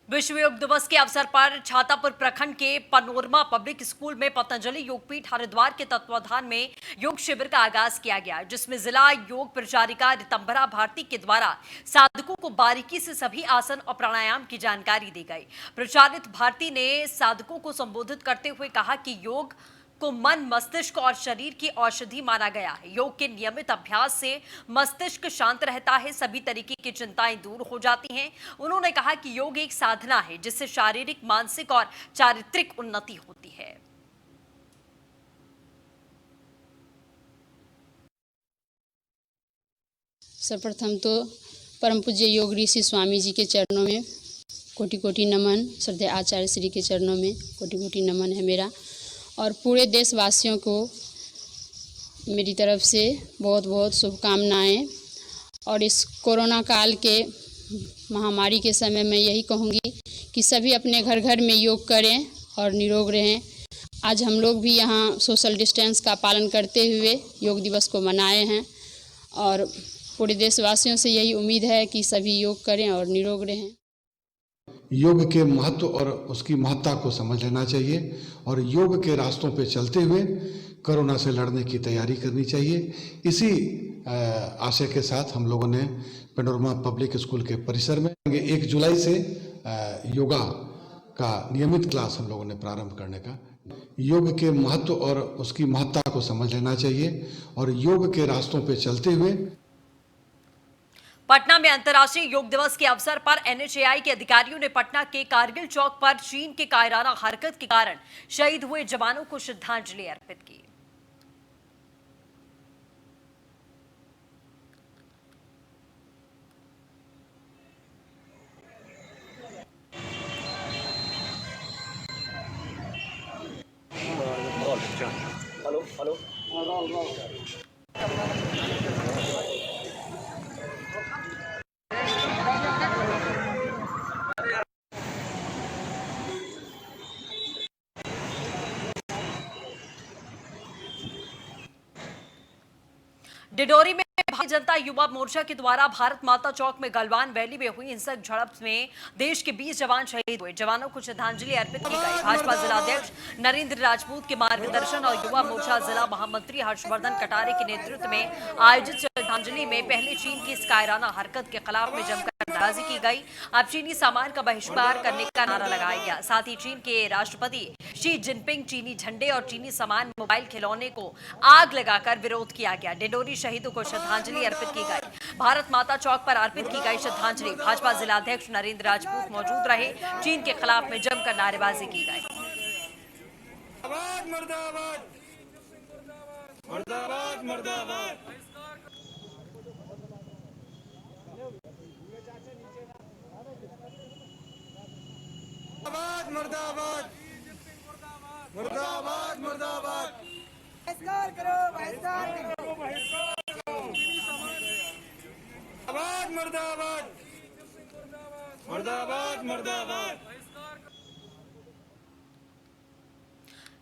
विश्व योग दिवस के अवसर पर छातापुर प्रखंड के पनोरमा पब्लिक स्कूल में पतंजलि योगपीठ हरिद्वार के तत्वाधान में योग शिविर का आगाज किया गया, जिसमें जिला योग परिचारिका रितंबरा भारती के द्वारा साधकों को बारीकी से सभी आसन और प्राणायाम की जानकारी दी गई। प्रचारित भारती ने साधकों को संबोधित करते हुए कहा कि योग को मन, मस्तिष्क और शरीर की औषधि माना गया है। योग के नियमित अभ्यास से मस्तिष्क शांत रहता है, सभी तरीके की चिंताएं दूर हो जाती हैं। उन्होंने कहा कि योग एक साधना है जिससे शारीरिक, मानसिक और चारित्रिक उन्नति होती है। सर्वप्रथम तो परम पूज्य योग ऋषि स्वामी जी के चरणों में कोटि कोटि नमन, श्रद्धेय आचार्य श्री के चरणों में कोटि कोटि नमन है मेरा, और पूरे देशवासियों को मेरी तरफ से बहुत बहुत शुभकामनाएं। और इस कोरोना काल के महामारी के समय में यही कहूँगी कि सभी अपने घर घर में योग करें और निरोग रहें। आज हम लोग भी यहाँ सोशल डिस्टेंस का पालन करते हुए योग दिवस को मनाए हैं, और पूरे देशवासियों से यही उम्मीद है कि सभी योग करें और निरोग रहें। योग के महत्व और उसकी महत्ता को समझ लेना चाहिए और योग के रास्तों पे चलते हुए कोरोना से लड़ने की तैयारी करनी चाहिए। इसी आशय के साथ हम लोगों ने पेनोरमा पब्लिक स्कूल के परिसर में 1 जुलाई से योगा का नियमित क्लास हम लोगों ने प्रारंभ करने का। योग के महत्व और उसकी महत्ता को समझ लेना चाहिए और योग के रास्तों पे चलते हुए पटना में अंतर्राष्ट्रीय योग दिवस के अवसर पर एनएचएआई के अधिकारियों ने पटना के कारगिल चौक पर चीन के कायराना हरकत के कारण शहीद हुए जवानों को श्रद्धांजलि अर्पित की। हेलो डिडोरी में भारतीय जनता युवा मोर्चा के द्वारा भारत माता चौक में गलवान वैली में हुई हिंसक झड़प में देश के 20 जवान शहीद हुए। जवानों को श्रद्धांजलि अर्पित की गई। भाजपा जिलाध्यक्ष नरेंद्र राजपूत के मार्गदर्शन और युवा मोर्चा जिला महामंत्री हर्षवर्धन कटारे के नेतृत्व में आयोजित श्रद्धांजलि में पहले चीन की इस कायराना हरकत के खिलाफ में जमकर नाराजगी की गई। अब चीनी सामान का बहिष्कार करने का नारा लगाया गया। साथ ही चीन के राष्ट्रपति शी जिनपिंग चीनी झंडे और चीनी सामान, मोबाइल खिलौने को आग लगाकर विरोध किया गया। डिडोरी शहीदों को श्रद्धांजलि अर्पित की गई। भारत माता चौक पर अर्पित की गई श्रद्धांजलि। भाजपा जिलाध्यक्ष नरेंद्र राजपूत मौजूद रहे। चीन के खिलाफ में जमकर नारेबाजी की गई। मुर्दाबाद मुर्दाबाद मुर्दाबाद बहिष्कार करो, बहिष्कार करो, मुर्दाबाद मुर्दाबाद मुर्दाबाद।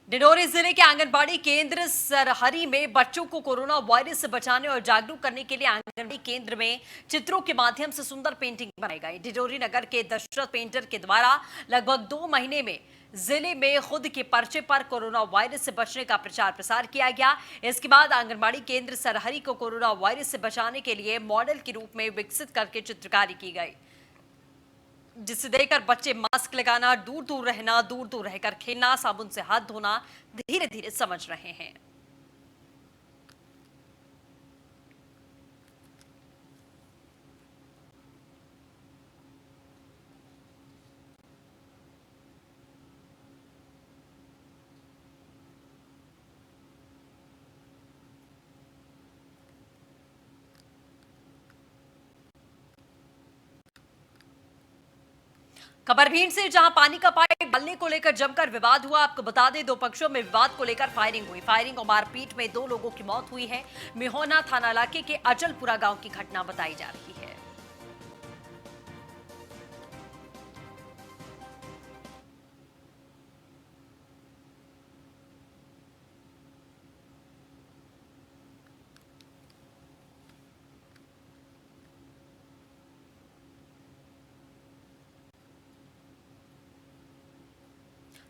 डिडोरी जिले के आंगनबाड़ी केंद्र सरहरी में बच्चों को कोरोना वायरस से बचाने और जागरूक करने के लिए आंगनबाड़ी केंद्र में चित्रों के माध्यम से सुंदर पेंटिंग बनाई गई। डिडोरी नगर के दशरथ पेंटर के द्वारा लगभग 2 महीने में जिले में खुद के पर्चे पर कोरोना वायरस से बचने का प्रचार प्रसार किया गया। इसके बाद आंगनबाड़ी केंद्र सरहरी को कोरोना वायरस से बचाने के लिए मॉडल के रूप में विकसित करके चित्रकारी की गई, जिसे देखकर बच्चे मास्क लगाना, दूर दूर रहना, दूर दूर रहकर खेलना, साबुन से हाथ धोना धीरे धीरे समझ रहे हैं। खबर भीड़ से, जहां पानी का पाइप डालने को लेकर जमकर विवाद हुआ। आपको बता दें, 2 पक्षों में विवाद को लेकर फायरिंग हुई। फायरिंग और मारपीट में 2 लोगों की मौत हुई है। मिहोना थाना इलाके के अचलपुरा गांव की घटना बताई जा रही है।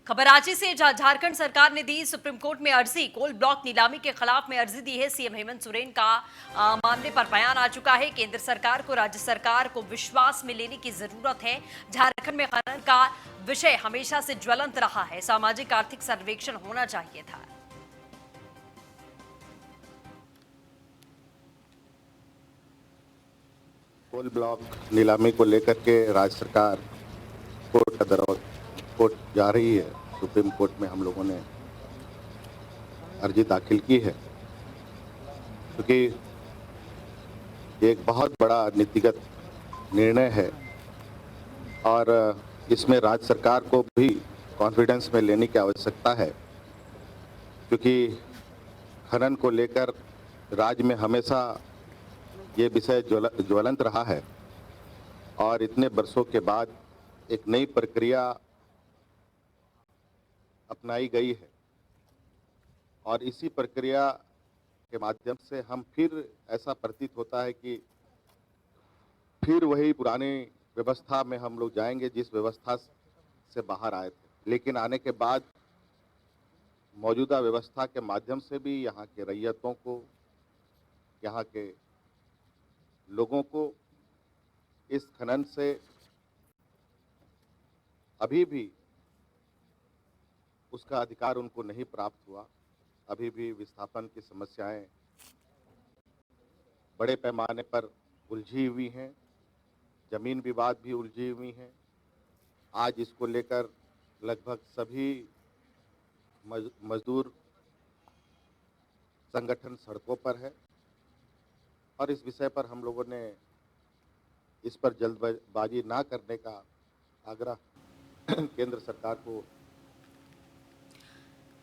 खबर रांची से, जहां झारखंड सरकार ने दी सुप्रीम कोर्ट में अर्जी। कोल ब्लॉक नीलामी के खिलाफ में अर्जी दी है सीएम हेमंत सोरेन का मामले पर बयान आ चुका है। केंद्र सरकार को राज्य सरकार को विश्वास में लेने की जरूरत है। झारखंड में खनन का विषय हमेशा से ज्वलंत रहा है। सामाजिक आर्थिक सर्वेक्षण होना चाहिए था। कोल ब्लॉक नीलामी को लेकर के राज्य सरकार कोर्ट जा रही है। सुप्रीम कोर्ट में हम लोगों ने अर्जी दाखिल की है, क्योंकि ये एक बहुत बड़ा नीतिगत निर्णय है और इसमें राज्य सरकार को भी कॉन्फिडेंस में लेने की आवश्यकता है, क्योंकि खनन को लेकर राज्य में हमेशा ये विषय ज्वलंत रहा है और इतने वर्षों के बाद एक नई प्रक्रिया अपनाई गई है और इसी प्रक्रिया के माध्यम से हम फिर ऐसा प्रतीत होता है कि फिर वही पुरानी व्यवस्था में हम लोग जाएंगे जिस व्यवस्था से बाहर आए थे। लेकिन आने के बाद मौजूदा व्यवस्था के माध्यम से भी यहाँ के रैयतों को, यहाँ के लोगों को इस खनन से अभी भी उसका अधिकार उनको नहीं प्राप्त हुआ। अभी भी विस्थापन की समस्याएं बड़े पैमाने पर उलझी हुई हैं, जमीन विवाद भी उलझी हुई हैं। आज इसको लेकर लगभग सभी मजदूर संगठन सड़कों पर है और इस विषय पर हम लोगों ने इस पर जल्दबाजी ना करने का आग्रह केंद्र सरकार को।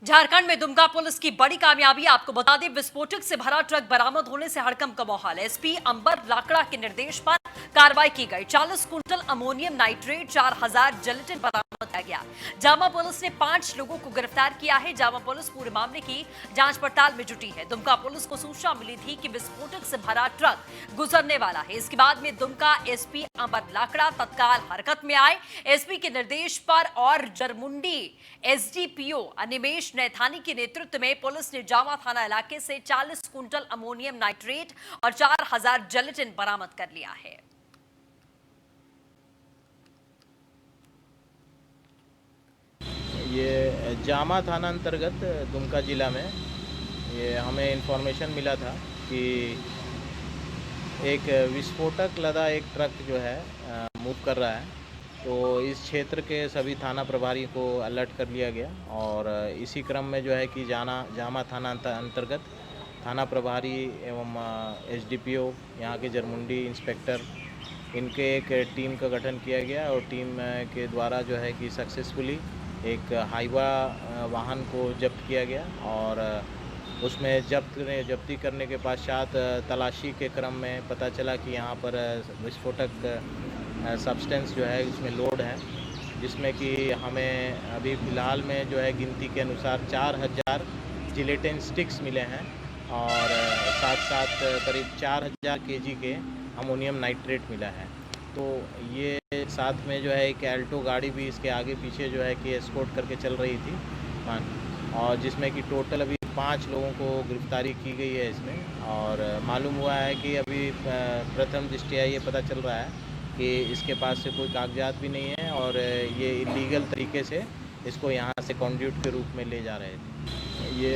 झारखंड में दुमका पुलिस की बड़ी कामयाबी। आपको बता दें, विस्फोटक से भरा ट्रक बरामद होने से हड़कंप का माहौल। एसपी अंबर लाकड़ा के निर्देश पर कार्रवाई की गई। 40 क्विंटल अमोनियम नाइट्रेट, 4000 जिलेटिन बरामद किया गया। जामा पुलिस ने 5 लोगों को गिरफ्तार किया है। जामा पुलिस पूरे मामले की जांच पड़ताल में जुटी है। दुमका पुलिस को सूचना मिली थी कि विस्फोटक से भरा ट्रक गुजरने वाला है। इसके बाद में दुमका एसपी अंबर लाकड़ा तत्काल हरकत में आए। एसपी के निर्देश पर और जरमुंडी एसडीपीओ अनिमेश नैथानी के नेतृत्व में पुलिस ने जामा थाना इलाके से 40 क्विंटल अमोनियम नाइट्रेट और 4000 जिलेटिन बरामद कर लिया है। ये जामा थाना अंतर्गत दुमका ज़िला में ये हमें इन्फॉर्मेशन मिला था कि एक विस्फोटक लदा एक ट्रक जो है मूव कर रहा है। तो इस क्षेत्र के सभी थाना प्रभारी को अलर्ट कर लिया गया और इसी क्रम में जो है कि जामा थाना अंतर्गत थाना प्रभारी एवं एसडीपीओ, यहाँ के जरमुंडी इंस्पेक्टर, इनके एक टीम का गठन किया गया और टीम के द्वारा जो है कि सक्सेसफुली एक हाईवा वाहन को जब्त किया गया और उसमें जब्ती करने के पश्चात तलाशी के क्रम में पता चला कि यहाँ पर विस्फोटक सब्सटेंस जो है उसमें लोड है, जिसमें कि हमें अभी फ़िलहाल में जो है गिनती के अनुसार 4000 जिलेटिन स्टिक्स मिले हैं और साथ साथ करीब 4000 केजी के अमोनियम नाइट्रेट मिला है। तो ये साथ में जो है एक एल्टो गाड़ी भी इसके आगे पीछे जो है कि एस्कॉर्ट करके चल रही थी और जिसमें कि टोटल अभी 5 लोगों को गिरफ्तारी की गई है इसमें। और मालूम हुआ है कि अभी प्रथम दृष्टया ये पता चल रहा है कि इसके पास से कोई कागजात भी नहीं है और ये इलीगल तरीके से इसको यहाँ से कॉन्ड्यूट के रूप में ले जा रहे थे। ये